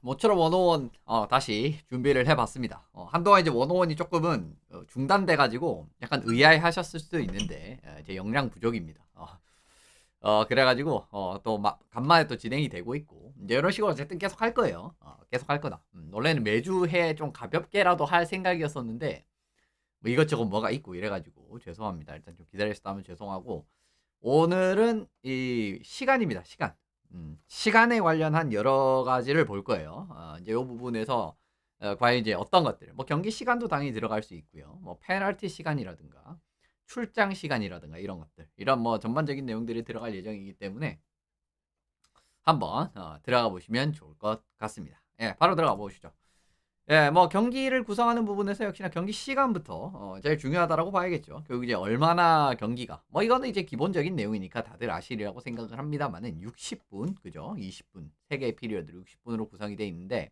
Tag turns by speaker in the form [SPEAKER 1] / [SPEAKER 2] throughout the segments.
[SPEAKER 1] 모처럼 원어원 다시 준비를 해봤습니다. 한동안 이제 원어원이 조금은 중단돼가지고 약간 의아해하셨을 수도 있는데 제 역량 부족입니다. 그래가지고 또 간만에 또 진행이 되고 있고 이제 이런 식으로 어쨌든 계속 할 거예요. 계속 할 거다. 원래는 매주 해 좀 가볍게라도 할 생각이었었는데 뭐 이것저것 뭐가 있고 이래가지고 죄송합니다. 일단 좀 기다리셨다면 죄송하고 오늘은 이 시간입니다. 시간. 시간에 관련한 여러 가지를 볼 거예요. 이제 이 부분에서 과연 이제 어떤 것들, 뭐 경기 시간도 당연히 들어갈 수 있고요. 뭐 페널티 시간이라든가 출장 시간이라든가 이런 것들, 이런 뭐 전반적인 내용들이 들어갈 예정이기 때문에 한번 들어가 보시면 좋을 것 같습니다. 예, 바로 들어가 보시죠. 예, 뭐 경기를 구성하는 부분에서 역시나 경기 시간부터 제일 중요하다라고 봐야겠죠. 결국 이제 얼마나 경기가 뭐 이거는 이제 기본적인 내용이니까 다들 아시리라고 생각을 합니다만은 60분 그죠? 20분 3개의 피리어드로 60분으로 구성이 돼 있는데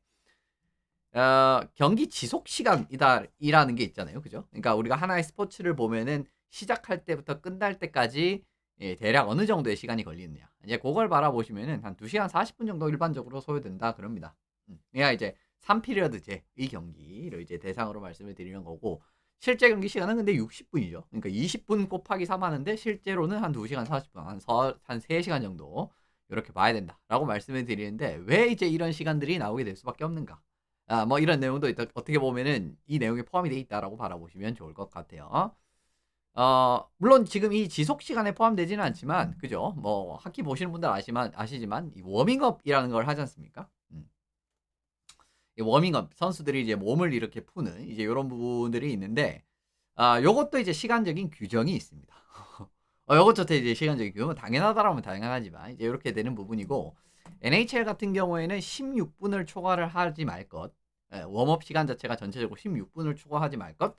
[SPEAKER 1] 경기 지속 시간이라는 게 있잖아요. 그죠? 그러니까 우리가 하나의 스포츠를 보면은 시작할 때부터 끝날 때까지 예, 대략 어느 정도의 시간이 걸리느냐. 이제 그걸 바라보시면은 한 2시간 40분 정도 일반적으로 소요된다 그럽니다. 그러니까 이제 3피리어드제 이 경기를 이제 대상으로 말씀을 드리는 거고 실제 경기 시간은 근데 60분이죠. 그러니까 20분 곱하기 3 하는데 실제로는 한 2시간 40분, 한 3시간 정도 이렇게 봐야 된다라고 말씀을 드리는데 왜 이제 이런 시간들이 나오게 될 수밖에 없는가? 뭐 이런 내용도 있다, 어떻게 보면은 이 내용에 포함이 돼 있다라고 바라보시면 좋을 것 같아요. 물론 지금 이 지속 시간에 포함되지는 않지만, 그죠? 뭐, 하키 보시는 분들 아시지만, 이 워밍업이라는 걸 하지 않습니까? 이 워밍업, 선수들이 이제 몸을 이렇게 푸는, 이제 이런 부분들이 있는데, 요것도 이제 시간적인 규정이 있습니다. 요것조차 이제 시간적인 규정은 당연하다라면 당연하지만, 이제 이렇게 되는 부분이고, NHL 같은 경우에는 16분을 초과를 하지 말 것, 웜업 시간 자체가 전체적으로 16분을 초과하지 말 것,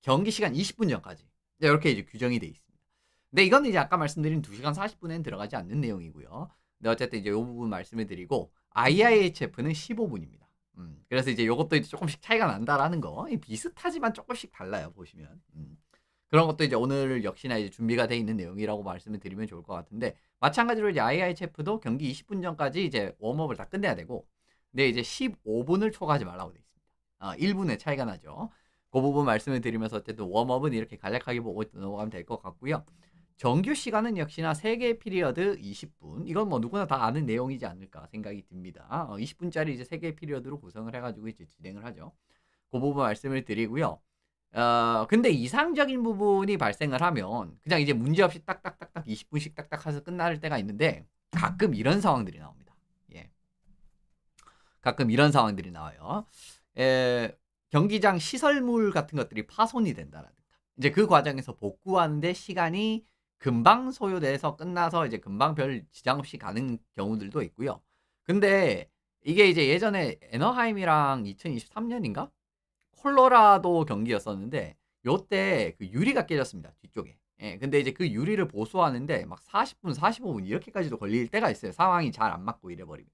[SPEAKER 1] 경기 시간 20분 전까지. 이렇게 이제 규정이 돼 있습니다. 근데 이건 이제 아까 말씀드린 2시간 40분에는 들어가지 않는 내용이고요. 근데 어쨌든 이제 이 부분 말씀을 드리고, IIHF는 15분입니다. 그래서 이제 요것도 이제 조금씩 차이가 난다라는 거. 비슷하지만 조금씩 달라요, 보시면. 그런 것도 이제 오늘 역시나 이제 준비가 돼 있는 내용이라고 말씀을 드리면 좋을 것 같은데, 마찬가지로 이제 IIHF도 경기 20분 전까지 이제 웜업을 다 끝내야 되고, 근데 이제 15분을 초과하지 말라고 돼 있습니다. 1분의 차이가 나죠. 그 부분 말씀을 드리면서 어쨌든 웜업은 이렇게 간략하게 보고 넘어가면 될 것 같고요. 정규 시간은 역시나 3개의 피리어드 20분. 이건 뭐 누구나 다 아는 내용이지 않을까 생각이 듭니다. 20분짜리 이제 3개의 피리어드로 구성을 해가지고 이제 진행을 하죠. 그 부분 말씀을 드리고요. 근데 이상적인 부분이 발생을 하면 그냥 이제 문제없이 딱딱딱딱 20분씩 딱딱 해서 끝날 때가 있는데 가끔 이런 상황들이 나옵니다. 예. 가끔 이런 상황들이 나와요. 경기장 시설물 같은 것들이 파손이 된다라든가. 이제 그 과정에서 복구하는데 시간이 금방 소요돼서 끝나서 이제 금방 별 지장 없이 가는 경우들도 있고요. 근데 이게 이제 예전에 애너하임이랑 2023년인가? 콜로라도 경기였었는데 요때 그 유리가 깨졌습니다, 뒤쪽에. 예. 근데 이제 그 유리를 보수하는데 막 40분, 45분 이렇게까지도 걸릴 때가 있어요. 상황이 잘 안 맞고 이래 버리면.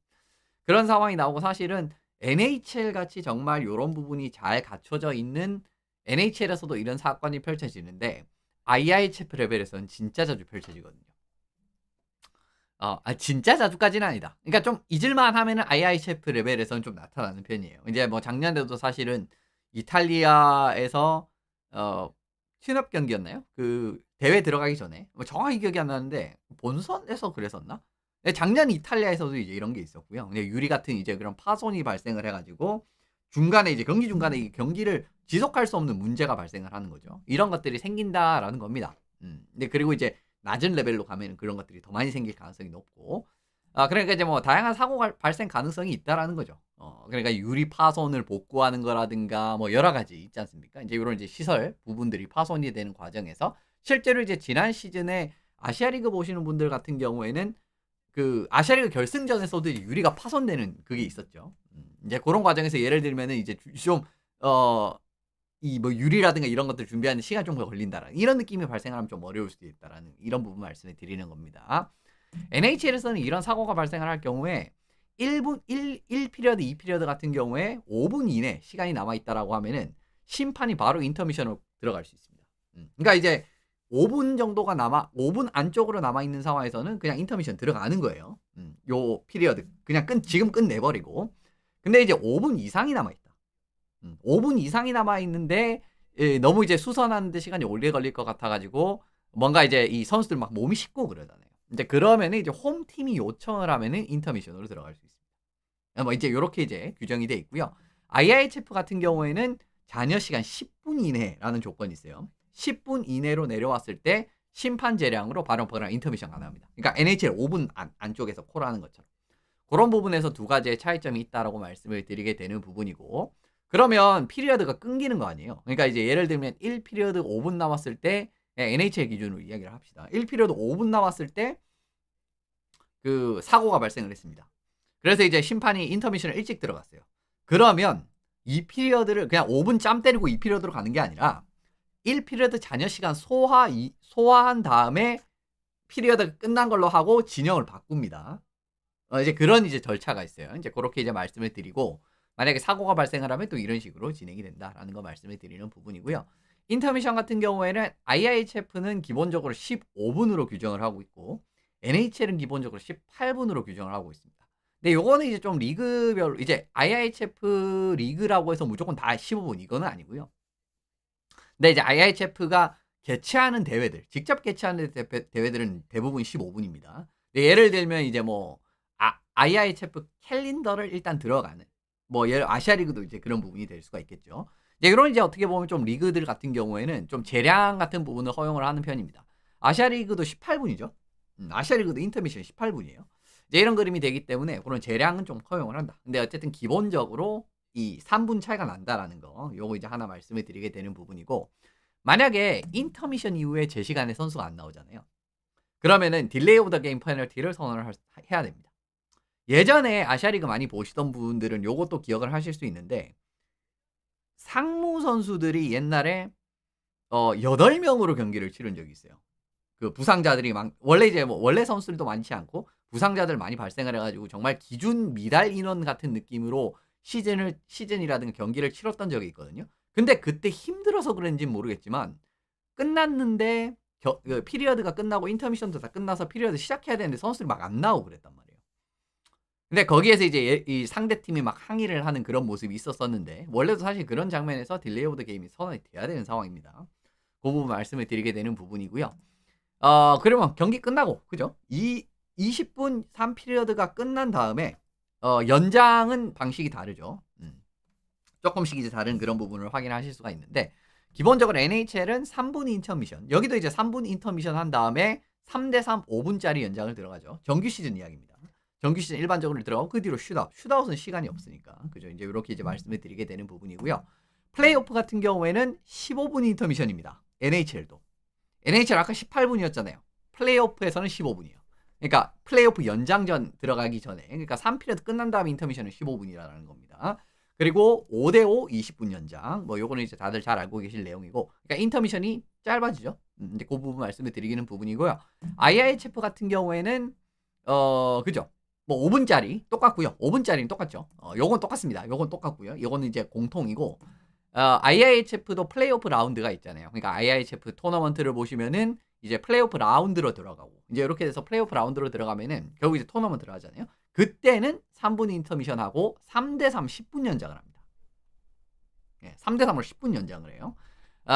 [SPEAKER 1] 그런 상황이 나오고 사실은 NHL 같이 정말 요런 부분이 잘 갖춰져 있는 NHL에서도 이런 사건이 펼쳐지는데 IIHF 레벨에서는 진짜 자주 펼쳐지거든요. 진짜 자주까지는 아니다. 그러니까 좀 잊을만 하면은 IIHF 레벨에서는 좀 나타나는 편이에요. 이제 뭐 작년에도 사실은 이탈리아에서 튜업 경기였나요? 그 대회 들어가기 전에 뭐 정확히 기억이 안 나는데 본선에서 그랬었나? 네, 작년 이탈리아에서도 이제 이런 게 있었고요. 근데 유리 같은 이제 그런 파손이 발생을 해가지고 중간에 이제 경기 중간에 이 경기를 지속할 수 없는 문제가 발생을 하는 거죠. 이런 것들이 생긴다라는 겁니다. 근데 그리고 이제 낮은 레벨로 가면 그런 것들이 더 많이 생길 가능성이 높고, 그러니까 이제 뭐 다양한 사고 발생 가능성이 있다라는 거죠. 그러니까 유리 파손을 복구하는 거라든가 뭐 여러 가지 있지 않습니까? 이제 이런 이제 시설 부분들이 파손이 되는 과정에서 실제로 이제 지난 시즌에 아시아리그 보시는 분들 같은 경우에는 그 아시아리그 결승전에서도 유리가 파손되는 그게 있었죠. 이제 그런 과정에서 예를 들면은 이제 이 뭐 유리라든가 이런 것들 준비하는 시간이 좀 걸린다라는 이런 느낌이 발생하면 좀 어려울 수도 있다라는 이런 부분 말씀을 드리는 겁니다. NHL에서는 이런 사고가 발생을 할 경우에 1피리어드, 2피리어드 같은 경우에 5분 이내 시간이 남아있다라고 하면은 심판이 바로 인터미션으로 들어갈 수 있습니다. 그러니까 이제 5분 안쪽으로 남아있는 상황에서는 그냥 인터미션 들어가는 거예요. 요 피리어드. 그냥 지금 끝내버리고. 근데 이제 5분 이상이 남아있다. 5분 이상이 남아있는데 너무 이제 수선하는데 시간이 오래 걸릴 것 같아가지고 뭔가 이제 이 선수들 막 몸이 식고 그러잖아요. 이제 그러면은 이제 홈팀이 요청을 하면은 인터미션으로 들어갈 수 있습니다. 뭐 이제 요렇게 이제 규정이 돼 있고요. IIHF 같은 경우에는 잔여 시간 10분 이내라는 조건이 있어요. 10분 이내로 내려왔을 때 심판 재량으로 발언권이나 인터미션 가능합니다. 그러니까 NHL 5분 안쪽에서 콜하는 것처럼. 그런 부분에서 두 가지의 차이점이 있다라고 말씀을 드리게 되는 부분이고, 그러면 피리어드가 끊기는 거 아니에요. 그러니까 이제 예를 들면 1피리어드 5분 남았을 때 NHL 기준으로 이야기를 합시다. 1피리어드 5분 남았을 때 그 사고가 발생을 했습니다. 그래서 이제 심판이 인터미션을 일찍 들어갔어요. 그러면 2피리어드를 그냥 5분 짬 때리고 2피리어드로 가는 게 아니라 1피리어드 잔여 시간 소화한 다음에 피리어드가 끝난 걸로 하고 진영을 바꿉니다. 이제 그런 이제 절차가 있어요. 이제 그렇게 이제 말씀을 드리고, 만약에 사고가 발생을 하면 또 이런 식으로 진행이 된다라는 거 말씀을 드리는 부분이고요. 인터미션 같은 경우에는 IIHF는 기본적으로 15분으로 규정을 하고 있고, NHL은 기본적으로 18분으로 규정을 하고 있습니다. 근데 요거는 이제 좀 리그별로, 이제 IIHF 리그라고 해서 무조건 다 15분 이거는 아니고요. 근데 이제 IIHF가 개최하는 대회들, 직접 개최하는 대회들은 대부분 15분입니다. 예를 들면 이제 뭐 IIHF 캘린더를 일단 들어가는, 뭐 아시아 리그도 이제 그런 부분이 될 수가 있겠죠. 이제 이런 이제 어떻게 보면 좀 리그들 같은 경우에는 좀 재량 같은 부분을 허용을 하는 편입니다. 아시아 리그도 18분이죠. 아시아 리그도 인터미션 18분이에요. 이제 이런 그림이 되기 때문에 그런 재량은 좀 허용을 한다. 근데 어쨌든 기본적으로 이 3분 차이가 난다라는 거, 요거 이제 하나 말씀을 드리게 되는 부분이고, 만약에 인터미션 이후에 제 시간에 선수가 안 나오잖아요. 그러면은 딜레이 오브 더 게임 페널티를 선언을 해야 됩니다. 예전에 아시아리그 많이 보시던 분들은 요것도 기억을 하실 수 있는데, 상무 선수들이 옛날에 8명으로 경기를 치른 적이 있어요. 그 부상자들이 원래 이제 뭐 원래 선수들도 많지 않고 부상자들 많이 발생을 해가지고 정말 기준 미달 인원 같은 느낌으로 시즌이라든가 경기를 치렀던 적이 있거든요. 근데 그때 힘들어서 그런지는 모르겠지만 끝났는데 그 피리어드가 끝나고 인터미션도 다 끝나서 피리어드 시작해야 되는데 선수들이 막 안 나오고 그랬단 말이에요. 근데 거기에서 이제 이 상대팀이 막 항의를 하는 그런 모습이 있었었는데, 원래도 사실 그런 장면에서 딜레이 오브 더 게임이 선언이 돼야 되는 상황입니다. 그 부분 말씀을 드리게 되는 부분이고요. 그러면 경기 끝나고, 그죠? 20분 3피리어드가 끝난 다음에 연장은 방식이 다르죠. 조금씩 이제 다른 그런 부분을 확인하실 수가 있는데, 기본적으로 NHL은 3분 인터미션, 여기도 이제 3분 인터미션 한 다음에 3대3 5분짜리 연장을 들어가죠. 정규 시즌 이야기입니다. 정규 시즌 일반적으로 들어가고 그 뒤로 슛아웃은 시간이 없으니까, 그죠? 이제 이렇게 이제 말씀을 드리게 되는 부분이고요. 플레이오프 같은 경우에는 15분 인터미션입니다. NHL도. NHL 아까 18분이었잖아요. 플레이오프에서는 15분이에요. 그러니까 플레이오프 연장전 들어가기 전에, 그러니까 3피리어드 끝난 다음에 인터미션은 15분이라는 겁니다. 그리고 5대5 20분 연장, 뭐 요거는 이제 다들 잘 알고 계실 내용이고, 그러니까 인터미션이 짧아지죠. 이제 그 부분 말씀을 드리기는 부분이고요. IIHF 같은 경우에는 그죠? 뭐 5분짜리 똑같고요. 5분짜리는 똑같죠. 요건 똑같습니다. 요건 똑같고요. 요거는 이제 공통이고, IIHF도 플레이오프 라운드가 있잖아요. 그러니까 IIHF 토너먼트를 보시면은 이제 플레이오프 라운드로 들어가고, 이제 이렇게 돼서 플레이오프 라운드로 들어가면은 결국 이제 토너먼트를 하잖아요. 그때는 3분 인터미션하고 3대3 10분 연장을 합니다. 3대3으로 10분 연장을 해요.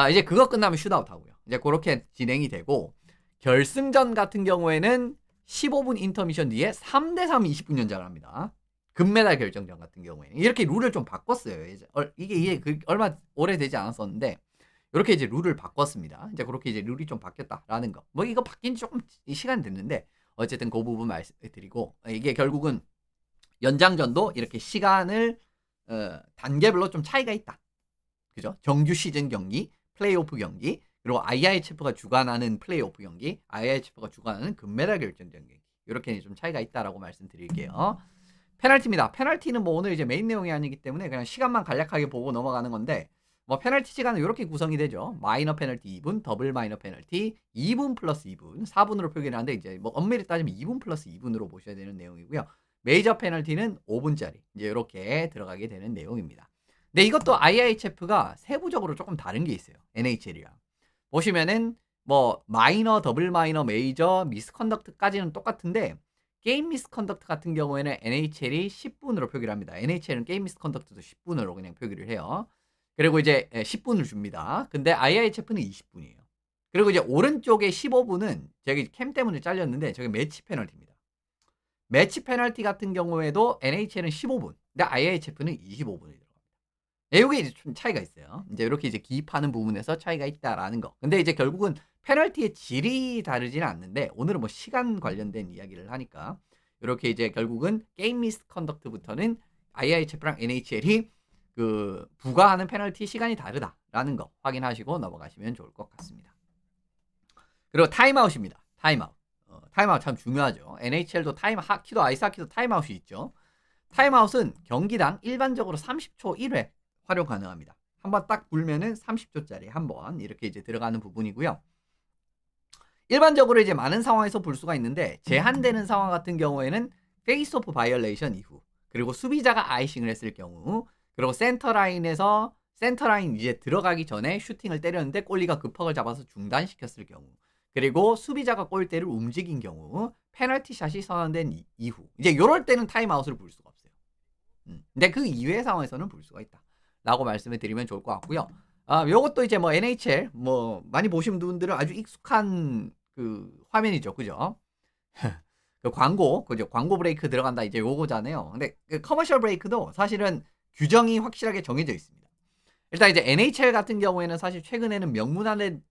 [SPEAKER 1] 이제 그거 끝나면 슛아웃 하고요. 이제 그렇게 진행이 되고, 결승전 같은 경우에는 15분 인터미션 뒤에 3대3 20분 연장을 합니다. 금메달 결정전 같은 경우에는 이렇게 룰을 좀 바꿨어요. 이게 얼마 오래되지 않았었는데 이렇게 이제 룰을 바꿨습니다. 이제 그렇게 이제 룰이 좀 바뀌었다라는 거. 뭐 이거 바뀐 지 조금 시간이 됐는데 어쨌든 그 부분 말씀드리고, 이게 결국은 연장전도 이렇게 시간을 단계별로 좀 차이가 있다. 그죠? 정규 시즌 경기, 플레이오프 경기, 그리고 IIHF가 주관하는 플레이오프 경기, IIHF가 주관하는 금메달 결정전 경기. 이렇게 좀 차이가 있다라고 말씀드릴게요. 페널티입니다. 페널티는 뭐 오늘 이제 메인 내용이 아니기 때문에 그냥 시간만 간략하게 보고 넘어가는 건데, 뭐 페널티 시간은 이렇게 구성이 되죠. 마이너 페널티 2분, 더블 마이너 페널티 2분 플러스 2분, 4분으로 표기하는데 이제 뭐 엄밀히 따지면 2분 플러스 2분으로 보셔야 되는 내용이고요. 메이저 페널티는 5분짜리 이제 이렇게 들어가게 되는 내용입니다. 근데 이것도 IIHF가 세부적으로 조금 다른 게 있어요. NHL이랑 보시면은 뭐 마이너, 더블 마이너, 메이저, 미스컨덕트까지는 똑같은데 게임 미스컨덕트 같은 경우에는 NHL이 10분으로 표기를 합니다. NHL은 게임 미스컨덕트도 10분으로 그냥 표기를 해요. 그리고 이제 10분을 줍니다. 근데 IIHF는 20분이에요. 그리고 이제 오른쪽에 15분은 저기 캠 때문에 잘렸는데 저게 매치 페널티입니다. 매치 페널티 같은 경우에도 NHL은 15분, 근데 IIHF는 25분이 들어갑니다. 이게 이제 좀 차이가 있어요. 이제 이렇게 이제 기입하는 부분에서 차이가 있다라는 거. 근데 이제 결국은 페널티의 질이 다르지는 않는데 오늘은 뭐 시간 관련된 이야기를 하니까 이렇게 이제 결국은 게임 미스컨덕트부터는 IIHF랑 NHL이 그 부과하는 페널티 시간이 다르다라는 거 확인하시고 넘어가시면 좋을 것 같습니다. 그리고 타임아웃입니다. 타임아웃. 타임아웃 참 중요하죠. NHL도 하키도 아이스하키도 타임아웃이 있죠. 타임아웃은 경기당 일반적으로 30초 1회 활용 가능합니다. 한번 딱 불면은 30초짜리 한번 이렇게 이제 들어가는 부분이고요. 일반적으로 이제 많은 상황에서 볼 수가 있는데 제한되는 상황 같은 경우에는 페이스 오프 바이올레이션 이후, 그리고 수비자가 아이싱을 했을 경우, 그리고 센터라인 이제 들어가기 전에 슈팅을 때렸는데 골리가 그 퍽을 잡아서 중단시켰을 경우, 그리고 수비자가 골대를 움직인 경우, 페널티샷이 선언된 이후, 이제 이럴 때는 타임아웃을 볼 수가 없어요. 근데 그 이외의 상황에서는 볼 수가 있다 라고 말씀을 드리면 좋을 것 같고요. 요것도 이제 뭐 NHL 뭐 많이 보신 분들은 아주 익숙한 그 화면이죠. 그죠? 그 광고, 그죠? 광고 브레이크 들어간다 이제 요거잖아요. 근데 그 커머셜 브레이크도 사실은 규정이 확실하게 정해져 있습니다. 일단 이제 NHL 같은 경우에는 사실 최근에는 명문화된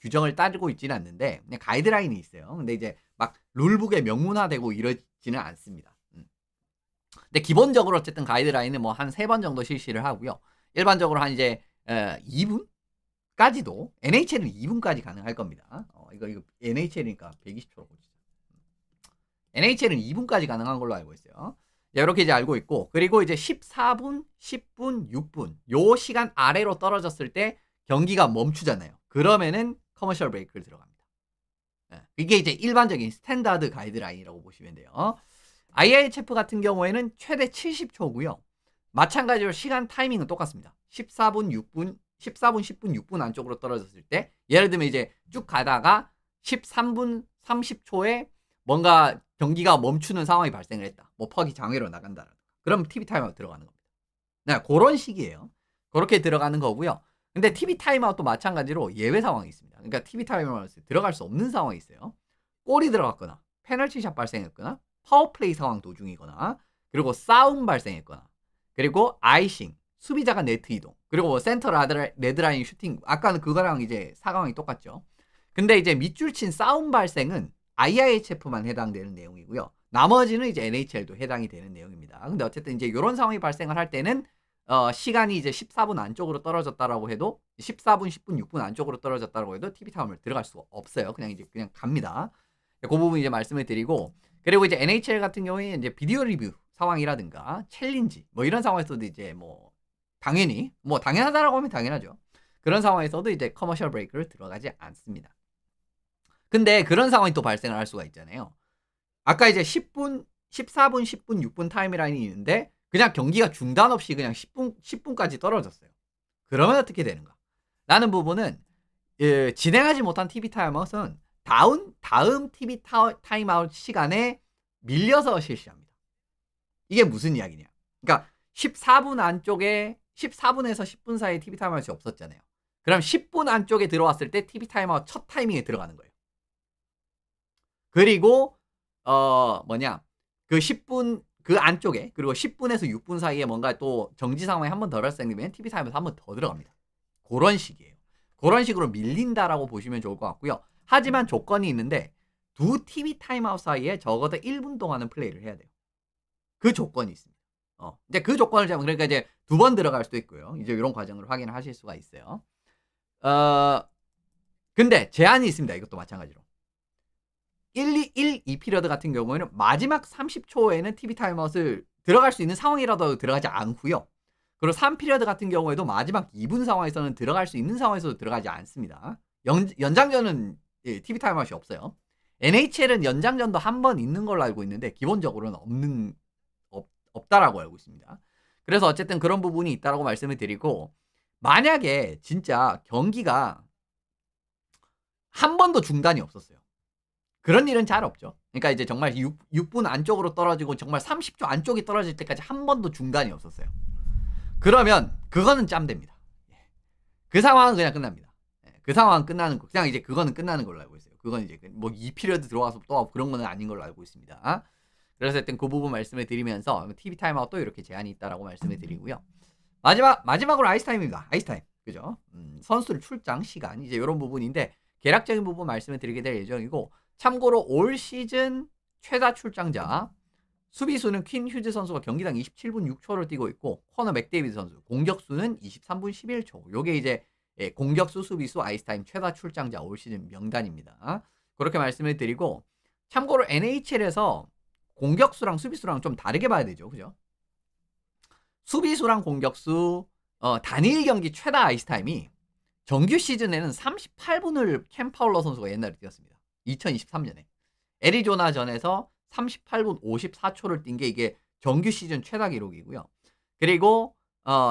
[SPEAKER 1] 규정을 따르고 있지는 않는데 그냥 가이드라인이 있어요. 근데 이제 막 룰북에 명문화되고 이러지는 않습니다. 근데 기본적으로 어쨌든 가이드라인은 뭐 한 3번 정도 실시를 하고요. 일반적으로 한 이제 2분까지도 NHL은 2분까지 가능할 겁니다. 이거 NHL이니까 120초로 보시죠. NHL은 2분까지 가능한 걸로 알고 있어요. 이렇게 이제 알고 있고, 그리고 이제 14분, 10분, 6분 요 시간 아래로 떨어졌을 때 경기가 멈추잖아요. 그러면은 커머셜 브레이크를 들어갑니다. 이게 이제 일반적인 스탠다드 가이드라인이라고 보시면 돼요. IIHF 같은 경우에는 최대 70초고요. 마찬가지로 시간 타이밍은 똑같습니다. 14분, 10분, 6분 안쪽으로 떨어졌을 때, 예를 들면 이제 쭉 가다가 13분 30초에 뭔가 경기가 멈추는 상황이 발생을 했다. 뭐 퍽이 장외로 나간다라든가. 그럼 TV 타임아웃 들어가는 겁니다. 네, 그런 식이에요. 그렇게 들어가는 거고요. 근데 TV 타임아웃도 마찬가지로 예외 상황이 있습니다. 그러니까 TV 타임아웃에 들어갈 수 없는 상황이 있어요. 골이 들어갔거나, 페널티샷 발생했거나, 파워플레이 상황 도중이거나, 그리고 싸움 발생했거나, 그리고 아이싱, 수비자가 네트 이동, 그리고 뭐 센터 레드라인 슈팅, 아까는 그거랑 이제 사강이 똑같죠. 근데 이제 밑줄 친 싸움 발생은 IIHF만 해당되는 내용이고요. 나머지는 이제 NHL도 해당이 되는 내용입니다. 근데 어쨌든 이제 이런 상황이 발생을 할 때는 시간이 이제 14분 안쪽으로 떨어졌다라고 해도 14분, 10분, 6분 안쪽으로 떨어졌다라고 해도 TV 타임을 들어갈 수가 없어요. 그냥 갑니다. 그 부분 이제 말씀을 드리고, 그리고 이제 NHL 같은 경우에 이제 비디오 리뷰 상황이라든가 챌린지 뭐 이런 상황에서도 이제 뭐 당연히 뭐 당연하다라고 하면 당연하죠. 그런 상황에서도 이제 커머셜 브레이크를 들어가지 않습니다. 근데 그런 상황이 또 발생을 할 수가 있잖아요. 아까 이제 10분, 14분, 10분, 6분 타임라인이 있는데 그냥 경기가 중단 없이 그냥 10분까지 떨어졌어요. 그러면 어떻게 되는가? 라는 부분은 진행하지 못한 TV 타임아웃은 다음 TV 타임아웃 시간에 밀려서 실시합니다. 이게 무슨 이야기냐? 그러니까 14분 안쪽에 14분에서 10분 사이에 TV 타임아웃이 없었잖아요. 그럼 10분 안쪽에 들어왔을 때 TV 타임아웃 첫 타이밍에 들어가는 거예요. 그리고 그 10분 그 안쪽에, 그리고 10분에서 6분 사이에 뭔가 또 정지 상황이 한 번 더 발생되면 TV 타임아웃 한 번 더 들어갑니다. 그런 식이에요. 그런 식으로 밀린다라고 보시면 좋을 것 같고요. 하지만 조건이 있는데 두 TV 타임아웃 사이에 적어도 1분 동안은 플레이를 해야 돼요. 그 조건이 있습니다. 이제 그 조건을 잡으면, 그러니까 이제 2번 들어갈 수도 있고요. 이제 이런 과정을 확인을 하실 수가 있어요. 근데 제한이 있습니다. 이것도 마찬가지로. 2피리어드 같은 경우에는 마지막 30초에는 TV 타임아웃을 들어갈 수 있는 상황이라도 들어가지 않고요. 그리고 3피리어드 같은 경우에도 마지막 2분 상황에서는 들어갈 수 있는 상황에서도 들어가지 않습니다. 연장전은 TV 타임아웃이 없어요. NHL은 연장전도 한 번 있는 걸로 알고 있는데 기본적으로는 없다라고 알고 있습니다. 그래서 어쨌든 그런 부분이 있다라고 말씀을 드리고, 만약에 진짜 경기가 한 번도 중단이 없었어요. 그런 일은 잘 없죠. 그러니까 이제 정말 6분 안쪽으로 떨어지고 정말 30초 안쪽이 떨어질 때까지 한 번도 중단이 없었어요. 그러면 그거는 짬됩니다. 그 상황은 그냥 끝납니다. 그 상황은 끝나는 거, 그냥 이제 그거는 끝나는 걸로 알고 있어요. 그건 이제 뭐 2피리어드 들어와서 또 그런 거는 아닌 걸로 알고 있습니다. 그래서 일단 그 부분 말씀을 드리면서 TV 타임아웃도 이렇게 제한이 있다라고 말씀을 드리고요. 마지막으로 아이스 타임입니다. 아이스 타임. 그죠? 선수들 출장 시간 이제 이런 부분인데 계략적인 부분 말씀을 드리게 될 예정이고, 참고로 올 시즌 최다 출장자 수비수는 퀸 휴즈 선수가 경기당 27분 6초를 뛰고 있고, 코너 맥데이비드 선수 공격수는 23분 11초. 요게 이제 공격수 수비수 아이스타임 최다 출장자 올 시즌 명단입니다. 그렇게 말씀을 드리고, 참고로 NHL에서 공격수랑 수비수랑 좀 다르게 봐야 되죠. 그죠? 수비수랑 공격수 단일 경기 최다 아이스타임이 정규 시즌에는 38분을 캠 파울러 선수가 옛날에 뛰었습니다. 2023년에. 애리조나전에서 38분 54초를 뛴 게 이게 정규 시즌 최다 기록이고요. 그리고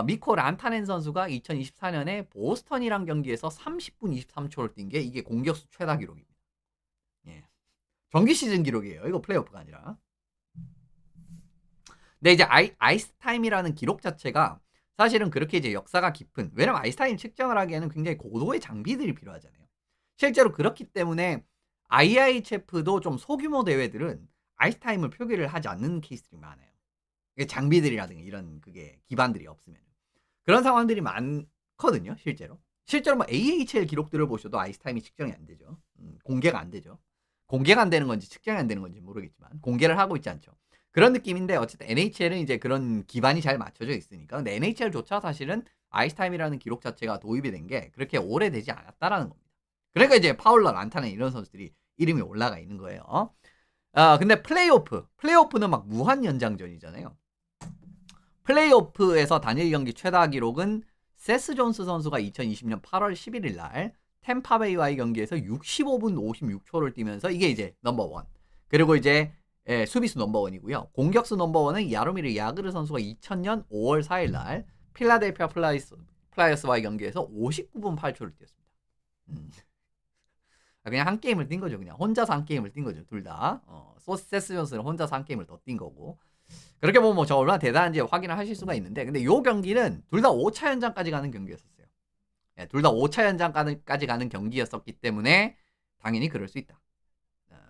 [SPEAKER 1] 미코 란타넨 선수가 2024년에 보스턴이랑 경기에서 30분 23초를 뛴 게 이게 공격수 최다 기록입니다. 예. 정규 시즌 기록이에요. 이거 플레이오프가 아니라. 근데 이제 아이스 타임이라는 기록 자체가 사실은 그렇게 이제 역사가 깊은, 왜냐면 아이스 타임 측정을 하기에는 굉장히 고도의 장비들이 필요하잖아요. 실제로 그렇기 때문에 IIHF도 좀 소규모 대회들은 아이스 타임을 표기를 하지 않는 케이스들이 많아요. 장비들이라든가 이런 그게 기반들이 없으면 그런 상황들이 많거든요. 실제로 뭐 AHL 기록들을 보셔도 아이스 타임이 측정이 안 되죠. 공개가 안 되죠. 공개가 안 되는 건지 측정이 안 되는 건지 모르겠지만 공개를 하고 있지 않죠. 그런 느낌인데, 어쨌든 NHL은 이제 그런 기반이 잘 맞춰져 있으니까. 근데 NHL조차 사실은 아이스 타임이라는 기록 자체가 도입이 된 게 그렇게 오래되지 않았다라는 겁니다. 그러니까 이제 파울러, 란타넨 이런 선수들이 이름이 올라가 있는 거예요. 근데 플레이오프는 막 무한 연장전이잖아요. 플레이오프에서 단일 경기 최다 기록은 세스 존스 선수가 2020년 8월 11일 날 템파베이와의 경기에서 65분 56초를 뛰면서 이게 이제 넘버원. 그리고 이제 수비수 넘버원이고요. 공격수 넘버원은 야로미르 야그르 선수가 2000년 5월 4일 날 필라델피아 플라이어스와의 경기에서 59분 8초를 뛰었습니다. 그냥 한 게임을 뛴 거죠. 그냥 혼자서 한 게임을 뛴 거죠. 둘 다. 세스 존스는 혼자서 한 게임을 더 뛴 거고. 그렇게 보면 뭐 저 얼마나 대단한지 확인을 하실 수가 있는데, 근데 요 경기는 둘 다 5차 연장까지 가는 경기였었어요. 둘 다 5차 연장까지 가는 경기였었기 때문에 당연히 그럴 수 있다.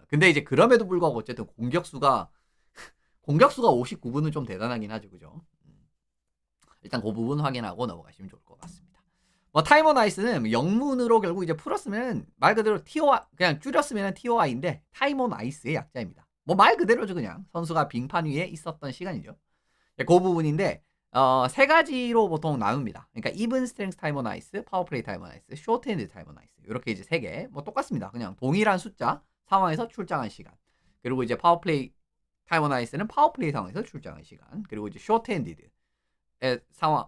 [SPEAKER 1] 근데 이제 그럼에도 불구하고 어쨌든 공격수가 59분은 좀 대단하긴 하죠. 그죠? 일단 그 부분 확인하고 넘어가시면 좋을 것 같습니다. 뭐 타이머 나이스는 영문으로 결국 이제 풀었으면 말 그대로 TOI, 그냥 줄였으면 TOI인데 타이머 나이스의 약자입니다. 뭐 말 그대로죠. 그냥 선수가 빙판 위에 있었던 시간이죠. 그 부분인데 세 가지로 보통 나눕니다. 그러니까 이븐 스트렝스 타이머 나이스, 파워플레이 타이머 나이스, 쇼트핸드 타이머 나이스, 이렇게 이제 세 개 뭐 똑같습니다. 그냥 동일한 숫자 상황에서 출장한 시간. 그리고 이제 파워플레이 타이머 나이스는 파워플레이 상황에서 출장한 시간. 그리고 이제 쇼트핸디드 상황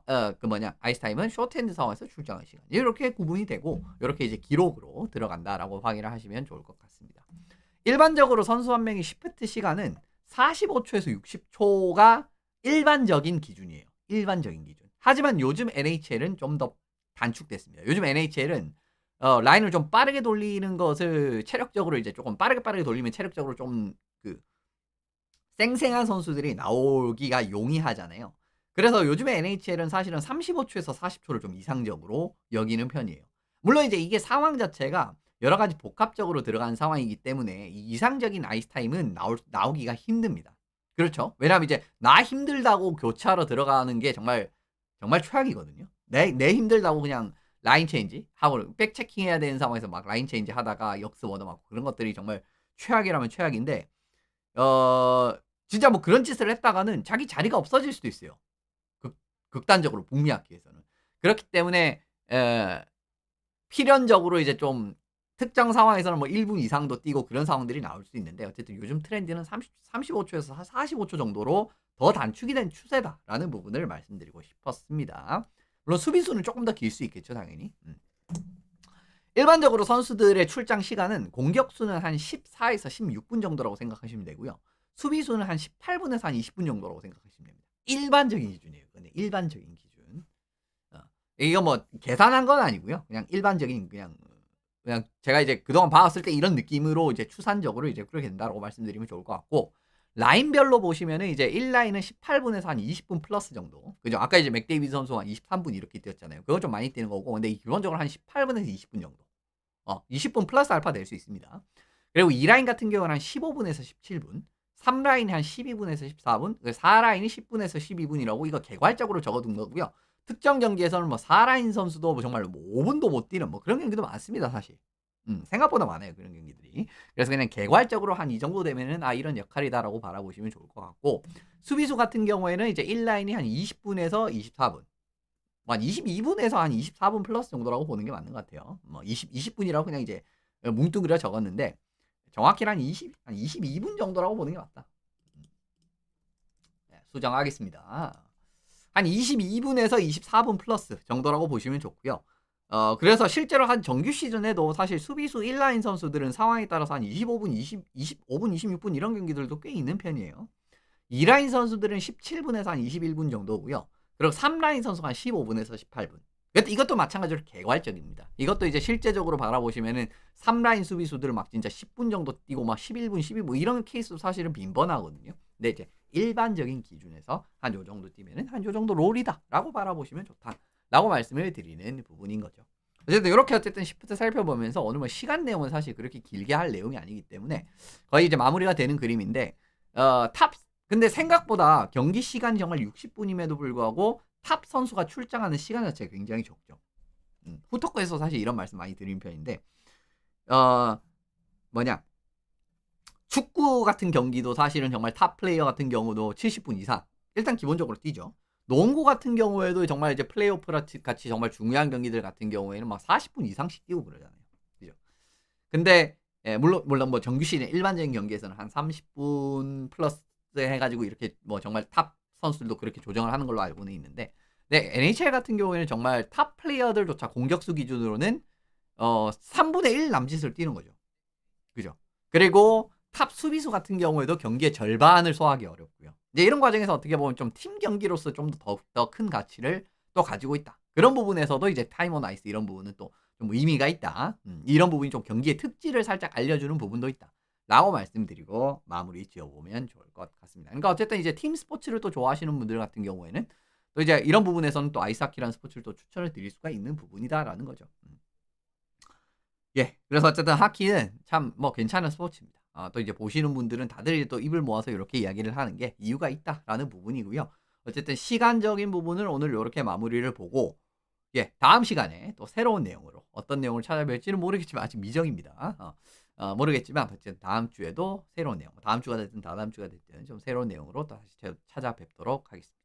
[SPEAKER 1] 아이스 타임은 쇼트핸드 상황에서 출장한 시간. 이렇게 구분이 되고 이렇게 이제 기록으로 들어간다라고 확인을 하시면 좋을 것 같습니다. 일반적으로 선수 한 명의 시프트 시간은 45초에서 60초가 일반적인 기준이에요. 일반적인 기준. 하지만 요즘 NHL은 좀 더 단축됐습니다. 요즘 NHL은 라인을 좀 빠르게 돌리는 것을 체력적으로 이제 조금 빠르게 돌리면 체력적으로 좀 쌩쌩한 선수들이 나오기가 용이하잖아요. 그래서 요즘에 NHL은 사실은 35초에서 40초를 좀 이상적으로 여기는 편이에요. 물론 이제 이게 상황 자체가 여러 가지 복합적으로 들어간 상황이기 때문에 이 이상적인 아이스 타임은 나오기가 힘듭니다. 그렇죠? 왜냐하면 이제 나 힘들다고 교차로 들어가는 게 정말 최악이거든요. 내 힘들다고 그냥 라인 체인지 하고 백 체킹 해야 되는 상황에서 막 라인 체인지 하다가 역습 얻어맞고 그런 것들이 정말 최악이라면 최악인데, 진짜 뭐 그런 짓을 했다가는 자기 자리가 없어질 수도 있어요. 극단적으로 북미하기 위해서는. 그렇기 때문에 필연적으로 이제 좀 특정 상황에서는 뭐 1분 이상도 뛰고 그런 상황들이 나올 수 있는데, 어쨌든 요즘 트렌드는 35초에서 45초 정도로 더 단축이 된 추세다라는 부분을 말씀드리고 싶었습니다. 물론 수비수는 조금 더 길 수 있겠죠, 당연히. 일반적으로 선수들의 출장 시간은 공격수는 한 14에서 16분 정도라고 생각하시면 되고요. 수비수는 한 18분에서 한 20분 정도라고 생각하시면 됩니다. 일반적인 기준이에요. 근데 일반적인 기준. 이거 뭐 계산한 건 아니고요. 그냥 일반적인 그냥 그냥 제가 이제 그동안 봐왔을 때 이런 느낌으로 이제 추산적으로 이제 그렇게 된다라고 말씀드리면 좋을 것 같고 라인별로 보시면은 이제 1 라인은 18 분에서 한 20분 플러스 정도. 그죠? 아까 이제 맥데이비드 선수가 23분 이렇게 뛰었잖아요. 그건 좀 많이 뛰는 거고 근데 기본적으로 한 18 분에서 20분 정도. 20분 플러스 알파 낼 수 있습니다. 그리고 2 라인 같은 경우는 한 15 분에서 17 분, 3 라인이 한 12 분에서 14 분, 4 라인이 10 분에서 12 분이라고 이거 개괄적으로 적어 둔 거고요. 특정 경기에서는 뭐 4 라인 선수도 뭐 정말 뭐 5 분도 못 뛰는 뭐 그런 경기도 많습니다, 사실. 생각보다 많아요, 그런 경기들이. 그래서 그냥 개괄적으로 한 이 정도 되면은 '아 이런 역할이다.'라고 바라보시면 좋을 것 같고 수비수 같은 경우에는 이제 1 라인이 한 20 분에서 24 분. 뭐 한 22 분에서 한 24분 플러스 정도라고 보는 게 맞는 것 같아요. 뭐 20 분이라고 그냥 이제 뭉뚱그려 적었는데 정확히는 한 22분 정도라고 보는 게 맞다. 네, 수정하겠습니다. 한 22 분에서 24분 플러스 정도라고 보시면 좋고요. 그래서 실제로 한 정규 시즌에도 사실 수비수 1 라인 선수들은 상황에 따라서 한 25 분, 25 분, 26분 이런 경기들도 꽤 있는 편이에요. 2 라인 선수들은 17 분에서 한 21분 정도고요. 그리고 3 라인 선수가 한 15 분에서 18 분. 이것도 마찬가지로 개괄적입니다. 이것도 이제 실제적으로 바라보시면은 3 라인 수비수들 막 진짜 10분 정도 뛰고 막 11 분, 12분 이런 케이스도 사실은 빈번하거든요. 근데 이제 일반적인 기준에서 한 요 정도 뛰면은 '한 요 정도 롤이다.'라고 바라보시면 좋다라고 말씀을 드리는 부분인 거죠. 어쨌든 요렇게 어쨌든 시프트 살펴보면서 오늘 뭐 시간 내용은 사실 그렇게 길게 할 내용이 아니기 때문에 거의 이제 마무리가 되는 그림인데 탑 근데 생각보다 경기 시간이 정말 60 분임에도 불구하고 탑 선수가 출장하는 시간 자체가 굉장히 적죠. 후토크에서 사실 이런 말씀 많이 드리는 편인데 어 뭐냐 축구 같은 경기도 사실은 정말 탑 플레이어 같은 경우도 70분 이상 일단 기본적으로 뛰죠. 농구 같은 경우에도 정말 이제 플레이오프 같이 정말 중요한 경기들 같은 경우에는 막 40분 이상씩 뛰고 그러잖아요. 그죠? 근데 물론 뭐 정규 시즌 일반적인 경기에서는 한 30분 플러스 해 가지고 이렇게 뭐 정말 탑 선수들도 그렇게 조정을 하는 걸로 알고는 있는데 네 NHL 같은 경우에는 정말 탑 플레이어들조차 공격수 기준으로는 3 분의 1 남짓을 뛰는 거죠. 그죠? 그리고 탑 수비수 같은 경우에도 경기의 절반을 소화하기 어렵고요. 이제 이런 과정에서 어떻게 보면 좀 팀 경기로서 좀 더 큰 가치를 또 가지고 있다. 그런 부분에서도 이제 타임 온 아이스 이런 부분은 또 좀 의미가 있다. 이런 부분이 좀 경기의 특질을 살짝 알려주는 부분도 있다. 라고 말씀드리고 마무리 지어보면 좋을 것 같습니다. 그러니까 어쨌든 이제 팀 스포츠를 또 좋아하시는 분들 같은 경우에는 또 이제 이런 부분에서는 또 아이스하키라는 스포츠를 또 추천을 드릴 수가 있는 부분이다라는 거죠. 예. 그래서 어쨌든 하키는 참 뭐 괜찮은 스포츠입니다. 또 이제 보시는 분들은 다들 또 입을 모아서 이렇게 이야기를 하는 게 이유가 있다라는 부분이고요. 어쨌든 시간적인 부분을 오늘 요렇게 마무리를 보고 예 다음 시간에 또 새로운 내용으로 어떤 내용을 찾아뵐지는 모르겠지만 아직 미정입니다. 모르겠지만 어쨌든 다음 주에도 새로운 내용 다음 주가 됐든 다다음 주가 됐든 좀 새로운 내용으로 또 다시 찾아뵙도록 하겠습니다.